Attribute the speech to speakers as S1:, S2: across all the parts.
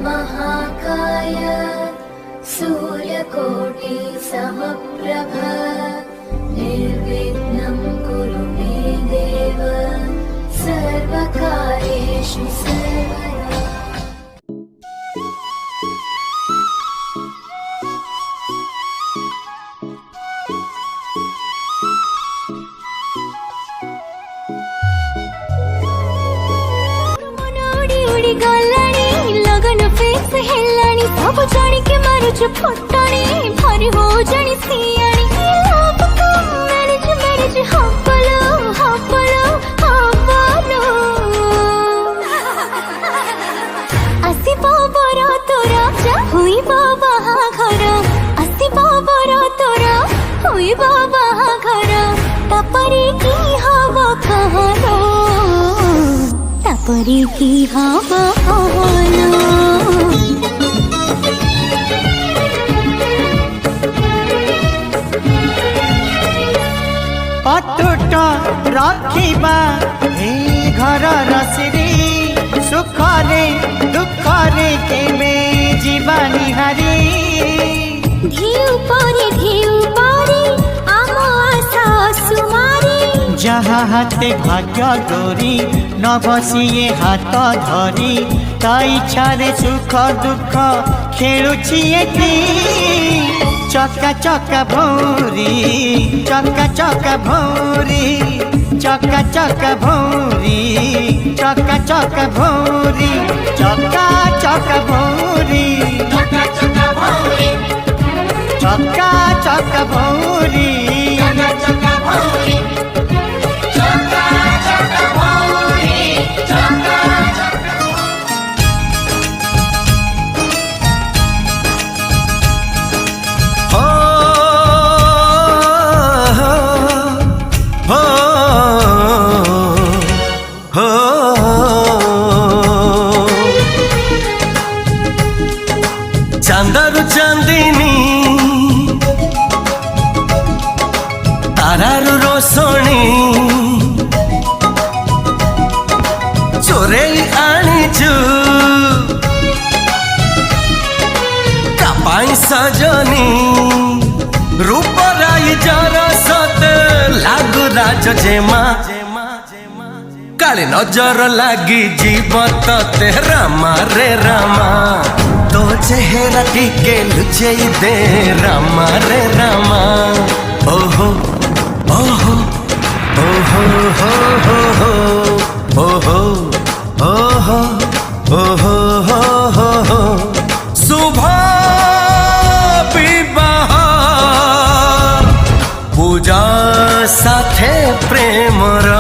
S1: महाकाय सूर्यकोटि समप्रभ निर्विघ्नं कुरु मे देव सर्वकार्येषु सर्वदा। सब जानी के मारुच फटाणी भारी हो जानी सियाणी मैनेज मैनेज हब्बलो हब्बलो हब्बलो आसी बाबरा तोरा हुई बाबा घर आसी बाबरा तोरा हुई बाबा घर तापरी की हवा कहलो तापरी की हवा कहलो।
S2: अटूट रखिबा हे घर रसिरी सुखरे दुखरे केबे जीवा निहारी
S1: धिउ परी आम आशा सुमारी
S2: जहाँ हाथे भाग्य डोरी न बसिए हाथ धरी ता इच्छारे सुख दुख खेलुछि एठी चका चका भौरी चका चका भौरी चका चका भौरी चका चका भौरी चका चका भौरी चका चका भौरी चका चका भौरी चका चका भौरी चका चका भौरी चका चांदर चांदिनी तारार रोशनी चोरे आनीचु कापाई सजनी रूपराई जरा सत लागु राज जेमा काली नजर लागी जीवत ते रामा रे रामा तो चेहरा टीके लुचे दे रामा रे रामा ओहो ओहो ओहो हो हो हो ओहो ओहो ओहो हो हो हो शुभ विवाह पूजा साथे प्रेमर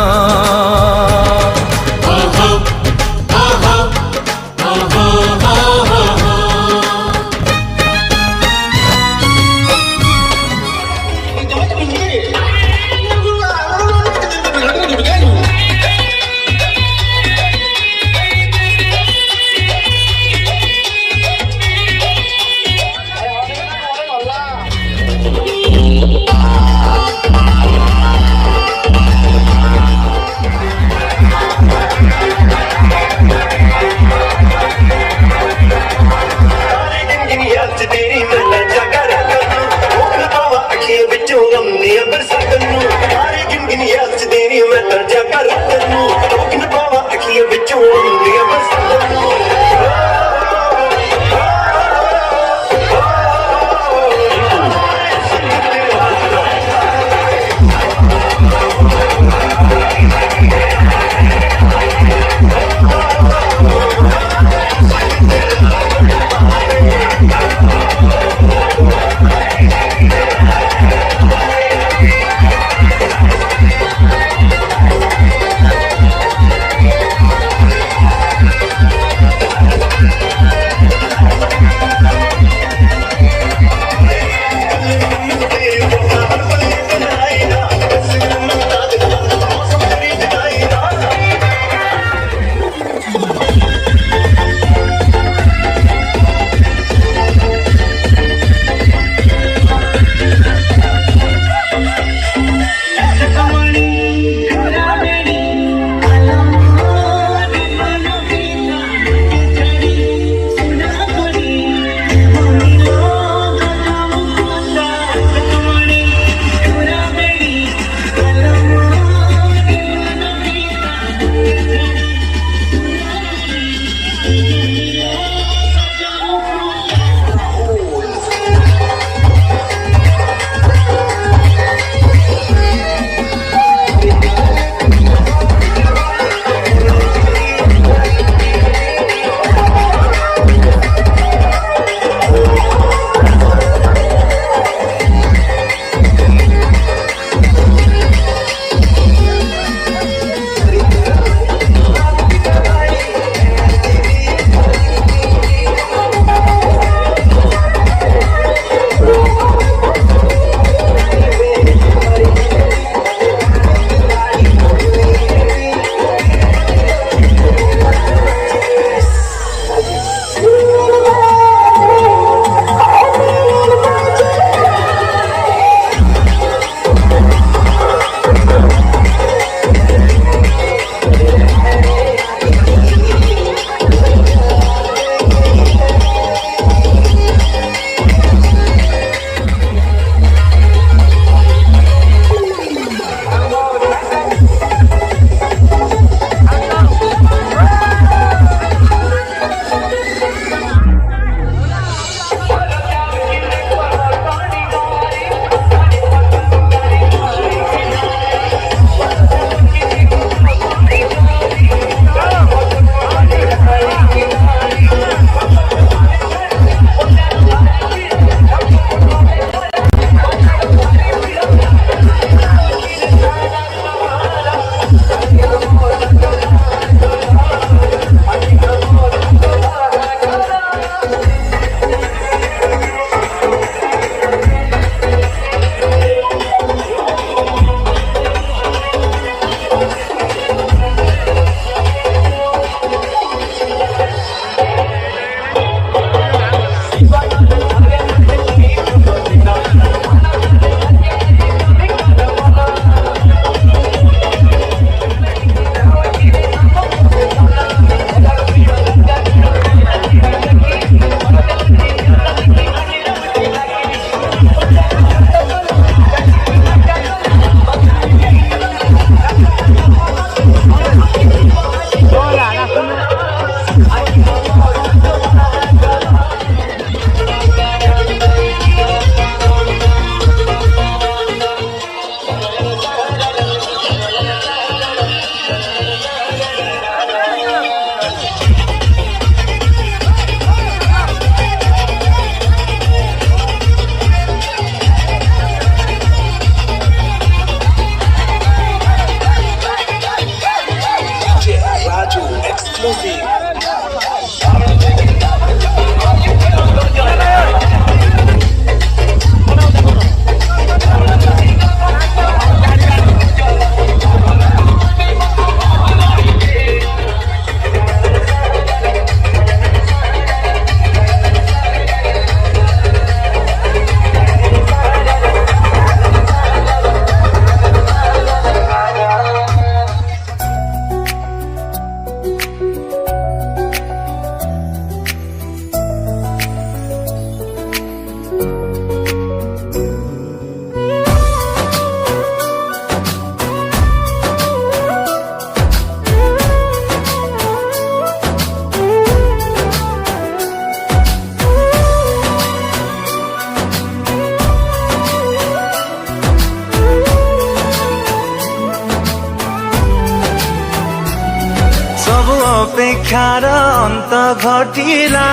S2: अपेक्षार अंत घटिला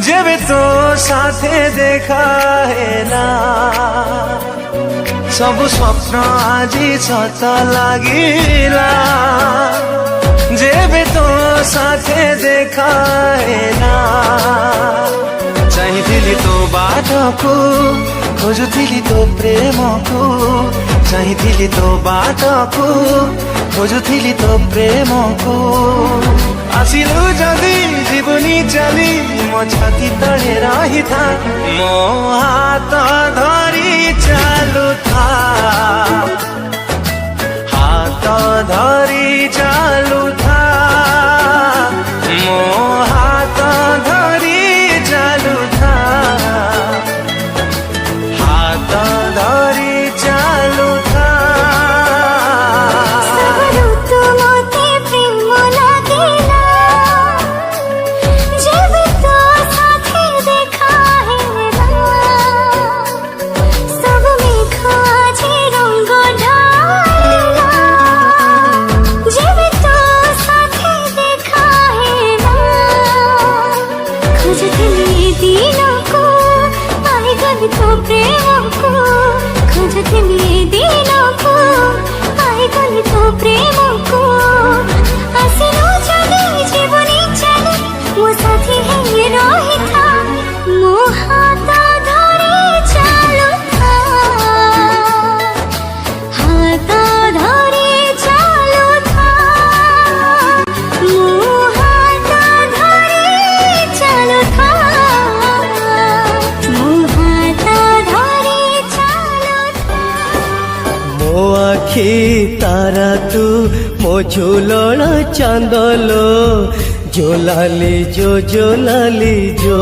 S2: जेबे तो साथे देखा हेला सब स्वप्न आजी सत लागिला जेबे तो साथे देखा हेला चाहिथिली तो बाटको खोजुथिली तो प्रेमको चाहिथिली तो बाटको खोजुथिली तो प्रेमको आसिलु जदि जीवनी चली मो छाती तले रही था मो हाथ धरी चालू था हाथ धरी चालू था मो हाथ धरी चालू था हाथ धरी चालू था तारा तू मो झूलण चांदलो जोलाली जो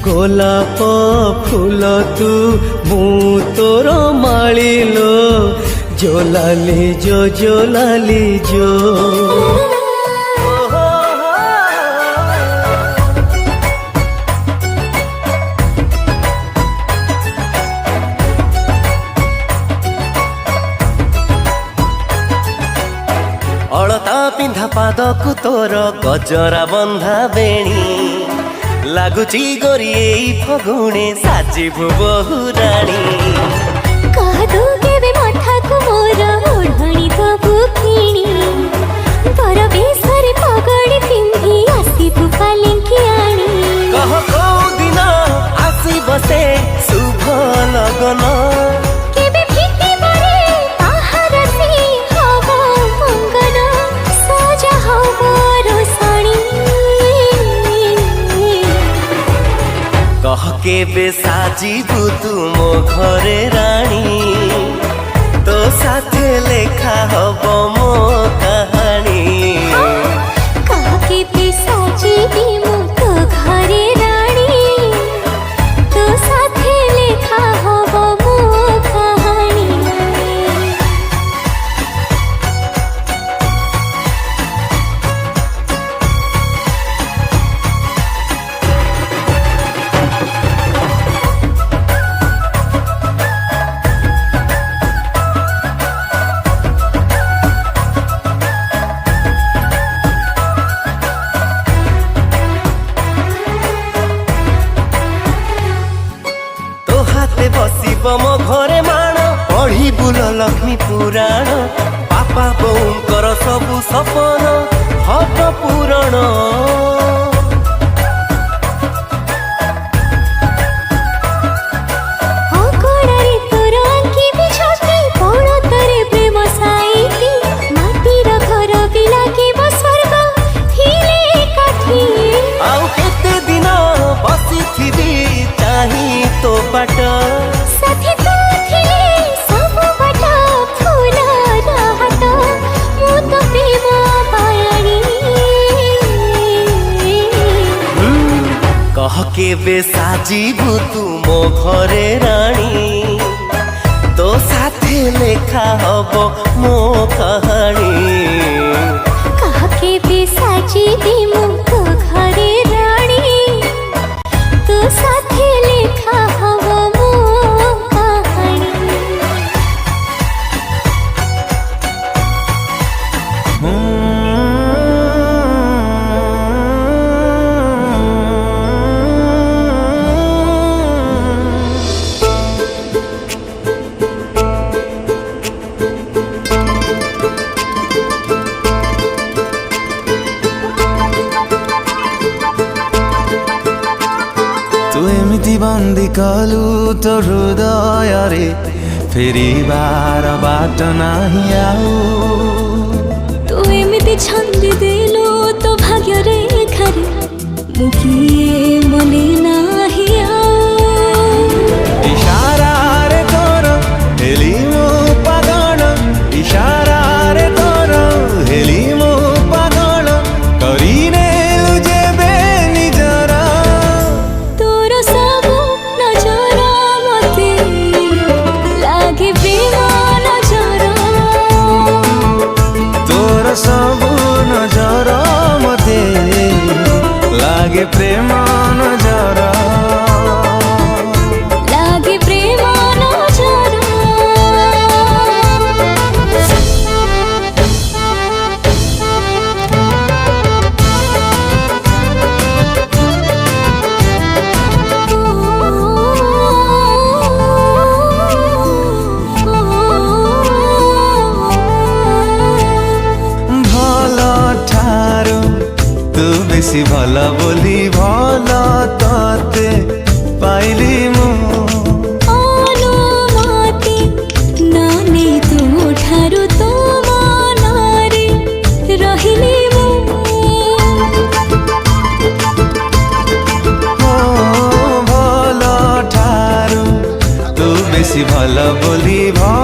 S2: गोलाप फूल तू मु तोर मालिलो जोलाली जो अलता पिंधा पादकु तोर गजरा बंधा बेणी लगुची गोरी फगुणे साजिबु बहुराणी
S1: कहदु केबे मठाकु मोर ओढ़णी दबु किणी पर बेसरे पगड़ी पिंधी आसिबु पालिंकी आणी
S2: कह को दिन आसी बसे शुभ लगन
S1: केबे फीके बरे आहार से हबो मंगन सजा हबो रोसणी
S2: कह केबे साजिबु तू मो घरे रानी तो साथे लेखा हबो मो कहानी
S1: कह केबे साजिबी मो तो घरे रानी तो साथे लेखा हबो मो कहानी
S2: बसिब मो घरे माण पढ़ी बुल लक्ष्मी पुराण पाप बापा बोउंकर सबु सपन हब पूरण
S1: ଅଗଣାରେ ତୋର ଆଙ୍କିବି ଛବି ପଣତରେ ପ୍ରେମ ସାଇତି ମାଟିର ଘର ବି ଲାଗିବ ସ୍ୱର୍ଗ ଥିଲେ ଏକାଠି
S2: ଆଉ କେତେ ଦିନ ବସିଥିବି ଚାହିଁ ତୋ ବାଟ
S1: ସାଥୀ ତୁ ଥିଲେ ସବୁ ବାଟ ଫୁଲର ହାଟ ମୁଁ ତ ପ୍ରେମ ପାୟାଣୀ
S2: कह केबे साजिबु तू मो घरे रानी तो साथे लेखा हब मो कहानी
S1: କାହାକେ ବି ସାଜିବି ମୁଁ ତୋ ଘରେ ରାଣୀ ତୋ ସାଥେ ଲେଖା ହବ ମୋ କାହାଣୀ
S3: तू एमिति बन्दी कलु तो हृदय रे फेरिबार बाट नाही आऊ
S1: ତୁ ଏମିତି ଛନ୍ଦି ଦେଲୁ ତୋ ଭାଗ୍ୟ ରେଖାରେ ମୁଁ କିଏ ମନେ ନାହିଁ ଆଉ
S3: इशारा रे तोर हेली मो पागल इशारा रे तोर हेली मो पागल करिने जेबे निजर
S1: ତୋର ସବୁ ନଜର ମତେ ଲାଗେ ପ୍ରେମ ନଜର
S3: तोर सबु नजर मते लागे प्रेम नजर
S1: ଲାଗେ ପ୍ରେମ ନଜର
S3: भल ठारू तू बेसी भल बोली भल तते पाइली मु
S1: ଅନୁମତି ନାନେ ତୁଠାରୁ ତୋ ମନରେ ରହିଲି ମୁଁ
S3: भल ठारू तू बेसी भल बोली भल